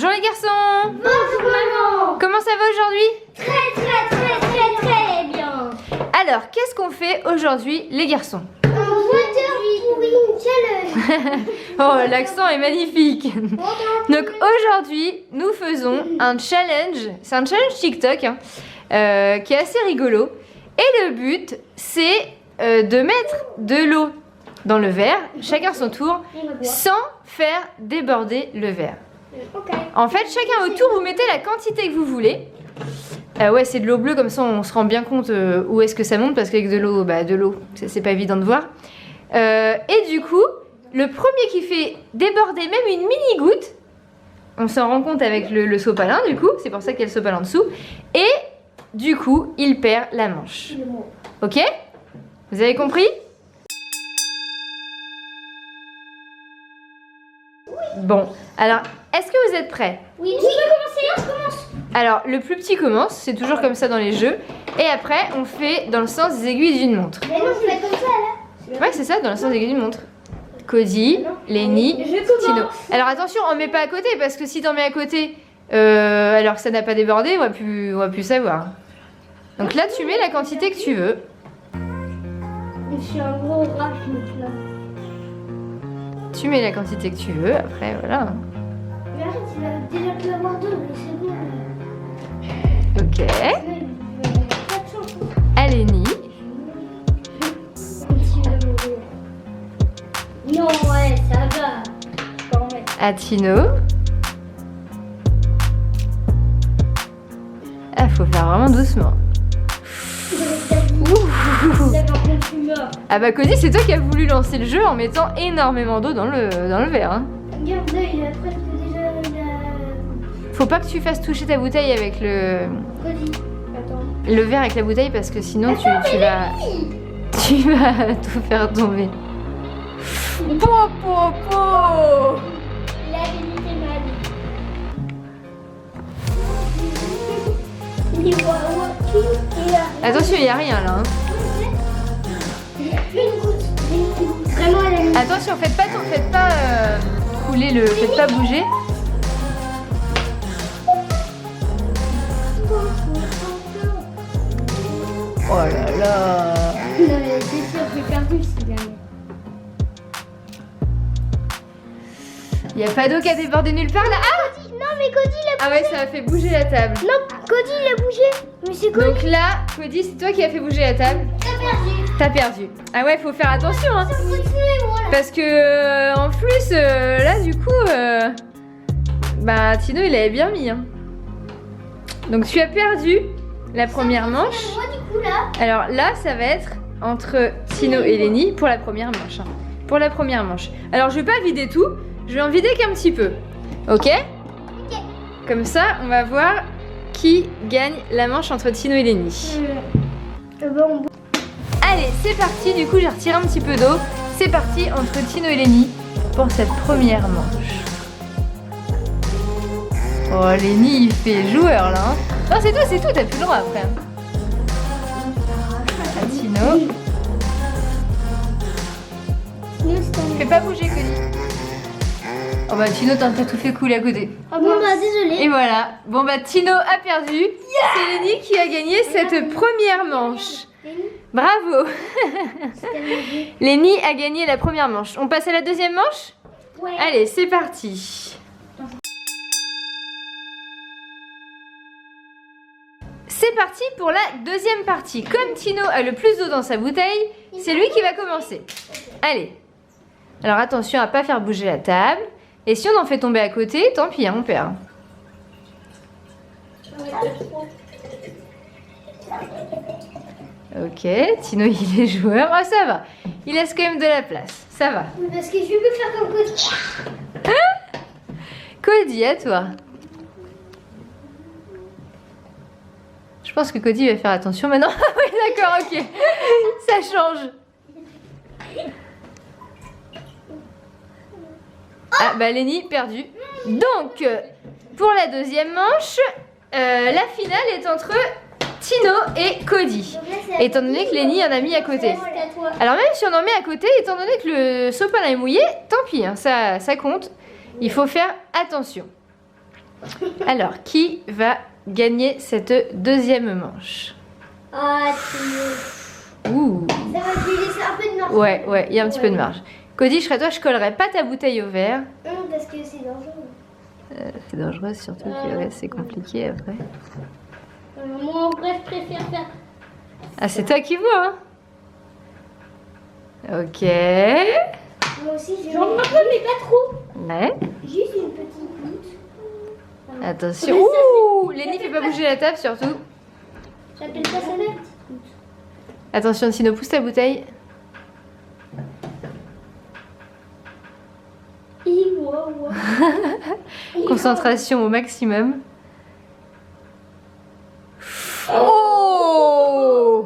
Bonjour les garçons. Bonjour maman. Comment ça va aujourd'hui? Très bien. Alors, qu'est-ce qu'on fait aujourd'hui les garçons? Water pouring challenge. Oh, l'accent est magnifique. Donc aujourd'hui, nous faisons un challenge. C'est un challenge TikTok hein, qui est assez rigolo. Et le but, c'est de mettre de l'eau dans le verre, chacun son tour, sans faire déborder le verre. Okay. En fait, chacun au tour, vous mettez la quantité que vous voulez. Ouais, c'est de l'eau bleue, comme ça on se rend bien compte où est-ce que ça monte, parce qu'avec de l'eau, c'est pas évident de voir. Et du coup, le premier qui fait déborder même une mini-goutte, on s'en rend compte avec le sopalin, du coup, c'est pour ça qu'il y a le sopalin en dessous, et du coup, il perd la manche. Ok? Vous avez compris? Bon, alors, est-ce que vous êtes prêts? Oui, tu peux commencer. Alors, le plus petit commence, c'est toujours comme ça dans les jeux. Et après, on fait dans le sens des aiguilles d'une montre. Mais non, je fais comme ça là. Ouais, c'est ça, dans le sens des aiguilles d'une montre. Cody, Lenny, Tino. Alors attention, on met pas à côté, parce que si t'en mets à côté, alors que ça n'a pas débordé, on va plus savoir. Donc là, tu mets la quantité que tu veux. Je suis un gros rat, là. Tu mets la quantité que tu veux, après, voilà. Mais arrête, il a déjà pu avoir deux, mais c'est bon. Ok. À Lenny. Non, ouais, ça va. Je peux en mettre. À Tino. Ah, faut faire vraiment doucement. D'accord, quand tu meurs. Ah bah Cody, c'est toi qui as voulu lancer le jeu en mettant énormément d'eau dans le verre. Hein. Regarde, il a presque déjà Faut pas que tu fasses toucher ta bouteille avec le verre avec la bouteille parce que sinon tu vas tout faire tomber. Po. Il a limité mal. Attention, il y a rien là. Hein. Une goutte. Vraiment, elle a mis. Attention, faites pas couler faites pas bouger. Oh là là. Non, mais c'est sûr, j'ai perdu si jamais. Il y a pas d'eau qui a débordé nulle part là. Ah, Cody, non, mais Cody, il a ah ouais, ça a fait bouger la table. Non, Cody, il a bougé. Mais c'est Cody. Donc là, Cody, c'est toi qui as fait bouger la table. T'as perdu. T'as perdu. Ah ouais, faut faire attention hein. Ça continue, moi, là. Parce que en plus là du coup Tino il avait bien mis hein. Donc tu as perdu la première manche. Moi, du coup, là. Alors là ça va être entre Tino et Lenny pour la première manche hein. Pour la première manche. Alors je vais pas vider tout, je vais en vider qu'un petit peu. Ok? Comme ça on va voir qui gagne la manche entre Tino et Lenny. Bon. Allez, c'est parti, du coup j'ai retiré un petit peu d'eau. C'est parti entre Tino et Lenny pour cette première manche. Oh, Lenny il fait joueur là. Hein. Non, c'est tout, t'as plus le droit après. À Tino. Fais pas bouger, Cody. Oh bah Tino, t'as tout fait couler à côté. Ah bon, bah désolé. Et voilà. Bon bah Tino a perdu. C'est Lenny qui a gagné cette première manche. Bravo. Lenny a gagné la première manche. On passe à la deuxième manche? Ouais. Allez, c'est parti. C'est parti pour la deuxième partie. Comme Tino a le plus d'eau dans sa bouteille, c'est lui qui va commencer. Allez. Alors attention à pas faire bouger la table. Et si on en fait tomber à côté, tant pis, hein, on perd. Ok, Tino il est joueur. Oh ça va, il laisse quand même de la place. Ça va. Parce que je veux faire comme Cody. Cody, à toi. Je pense que Cody va faire attention maintenant. Oui d'accord, ok. Ça change. Ah bah Lenny, perdu. Donc, pour la deuxième manche, la finale est entre Tino et Cody. Étant donné que Lenny en a mis à côté. Alors même si on en met à côté, étant donné que le sopalin est mouillé, tant pis, hein, ça compte. Il faut faire attention. Alors, qui va gagner cette deuxième manche? Ah, Ouh. ça va te laisser un peu de marge. Ouais, il y a un petit peu de marge. Cody, je serais toi, je collerais pas ta bouteille au verre. Parce que c'est dangereux. C'est dangereux, surtout que ouais, c'est compliqué après. Moi, en vrai, je préfère faire. Ah, c'est toi qui vois, hein? Ok. Moi aussi, j'en veux un peu, mais pas trop. Ouais. Juste une petite goutte. Attention. Mais ça, Ouh, Lenny, fais pas bouger la table surtout. J'appelle pas ça la petite goutte. Attention, Tino, pousse ta bouteille. Concentration au maximum. Oh!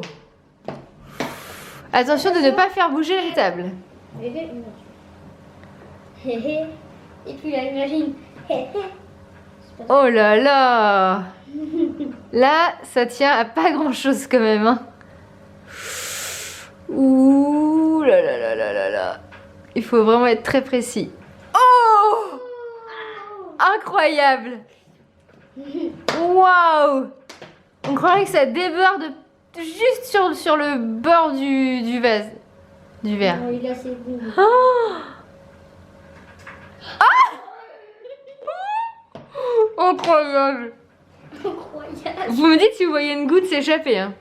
Attention de ne pas faire bouger la table. Et puis là, imagine. Oh là là! Là, ça tient à pas grand chose quand même. Hein. Ouh là là là là là là. Il faut vraiment être très précis. Oh! Incroyable! Waouh! On croirait que ça déborde juste sur le bord du vase. Du verre. Oh, il a ses goûts. Oh! Incroyable! Incroyable. Vous me dites si vous voyez une goutte s'échapper. Hein.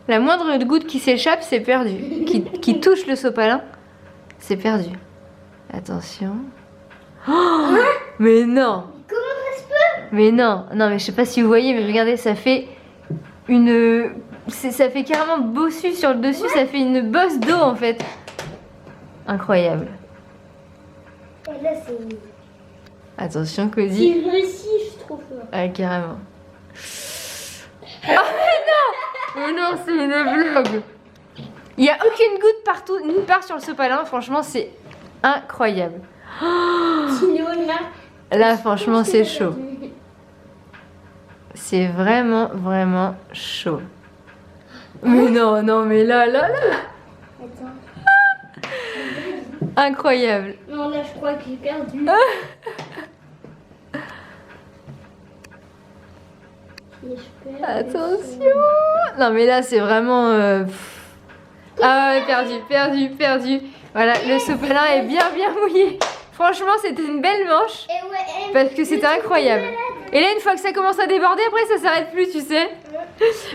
La moindre goutte qui s'échappe, c'est perdu. Qui touche le sopalin, c'est perdu. Attention. Oh, mais non! Comment ça se peut? Mais non, mais je sais pas si vous voyez, mais regardez, ça fait une... Ça fait carrément bossu sur le dessus, ça fait une bosse d'eau en fait. Incroyable. Et là, c'est. Attention, Cody. Si je réussis, je suis trop fort. Ah, carrément. Oh mais non! Mais non, c'est une blague. Il n'y a aucune goutte partout, nulle part sur le sopalin, franchement, c'est incroyable. Tino, là. Là, franchement, c'est chaud. C'est vraiment, vraiment chaud. Mais non, mais là. Attends. Incroyable. Non, là, je crois que j'ai perdu. Et je perds. Attention. Non, mais là, c'est vraiment... Ah ouais, perdu. Voilà, le sopalin est bien mouillé. Franchement, c'était une belle manche. Et ouais, Parce que c'était incroyable. Et là, une fois que ça commence à déborder, après, ça s'arrête plus, tu sais.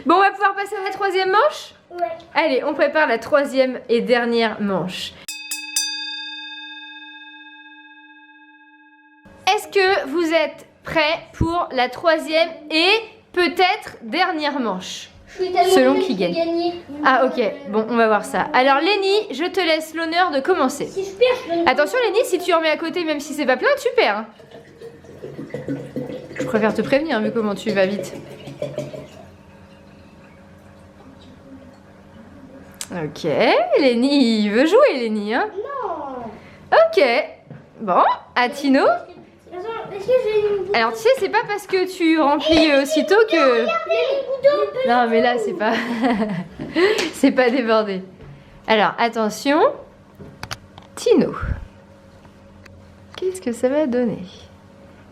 Bon, on va pouvoir passer à la troisième manche. Ouais. Allez, on prépare la troisième et dernière manche. Est-ce que vous êtes prêts pour la troisième et peut-être dernière manche? Je suis tellement Selon nulle qui que j'ai gagne. gagné. Ah ok, bon, on va voir ça. Alors Lenny, je te laisse l'honneur de commencer. Si je perds, je donne. Attention Lenny, si tu en mets à côté, même si c'est pas plein, tu perds. Hein. Je préfère te prévenir, vu comment tu vas vite. Ok, Lenny, il veut jouer Lenny, hein? Non. Ok, bon, à Tino. Est-ce que j'ai une. Alors tu sais, c'est pas parce que tu remplis aussitôt que... Non mais là, c'est pas... c'est pas débordé. Alors, attention. Tino. Qu'est-ce que ça va donner?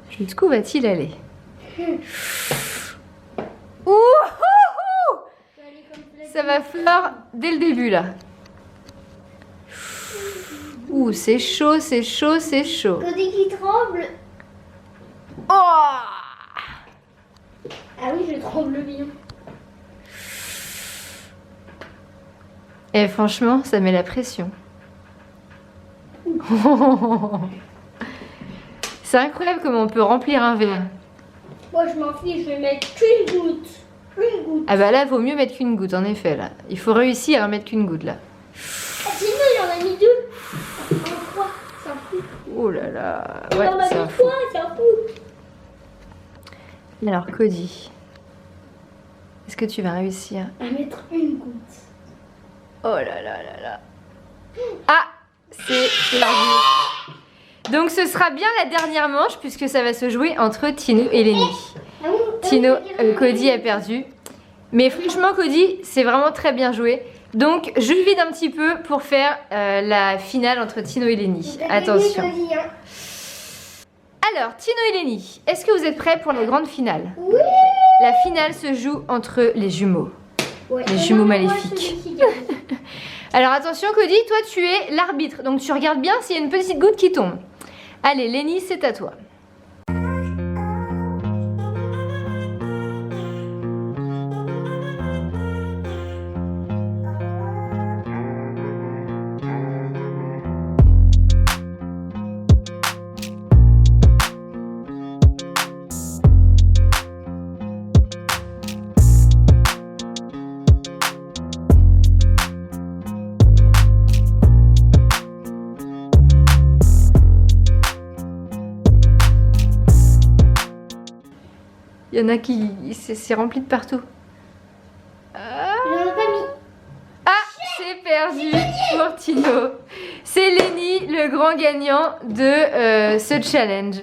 Jusqu'où va-t-il aller? Ouh! Ça va fleur dès le début là. Ouh, c'est chaud. Cody qui tremble. Oh! Ah oui, je tremble bien. Et franchement, ça met la pression. C'est incroyable comment on peut remplir un verre. Moi, je m'en fiche, je vais mettre qu'une goutte. Une goutte. Ah bah là, vaut mieux mettre qu'une goutte, en effet, là. Il faut réussir à mettre qu'une goutte, là. Ah, Tino, il en a mis deux. En trois, c'est un fou. Oh là là. Il Ouais, en a c'est un mis fou. trois, c'est un fou. Alors, Cody, est-ce que tu vas réussir? À mettre une goutte. Oh là là là là. Ah, c'est perdu. Donc, ce sera bien la dernière manche, puisque ça va se jouer entre Tino et Lenny. Ah bon, Tino, Cody a perdu. Mais franchement, Cody, c'est vraiment très bien joué. Donc je vide un petit peu pour faire la finale entre Tino et Lenny. Attention. Alors, Tino et Lenny, est-ce que vous êtes prêts pour la grande finale? Oui. La finale se joue entre les jumeaux. Ouais. Les jumeaux maléfiques. Alors attention Cody, toi tu es l'arbitre, donc tu regardes bien s'il y a une petite goutte qui tombe. Allez Lenny, c'est à toi. Il y en a qui... c'est rempli de partout. Je l'en ai pas mis. Ah, c'est perdu pour Tino. C'est Lenny, le grand gagnant de ce challenge.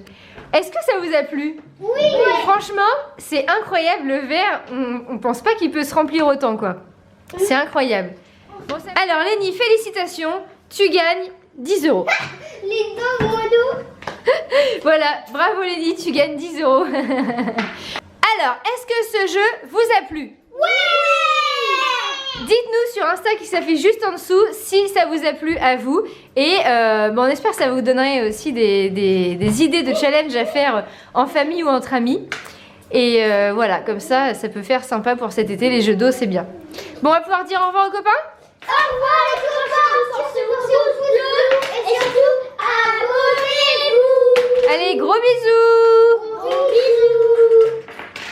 Est-ce que ça vous a plu? Oui. Franchement, c'est incroyable. Le verre, on pense pas qu'il peut se remplir autant, quoi. C'est incroyable. Bon, alors Lenny, félicitations. Tu gagnes 10 €. Les dents, mon dos. Voilà, bravo Lenny, tu gagnes 10 €. Alors, est-ce que ce jeu vous a plu? Ouais. Dites-nous sur Insta qui s'affiche juste en dessous si ça vous a plu à vous. Et bon, on espère que ça vous donnerait aussi des idées de challenge à faire en famille ou entre amis. Et voilà, comme ça peut faire sympa pour cet été. Les jeux d'eau, c'est bien. Bon, on va pouvoir dire au revoir aux copains? Au revoir les copains.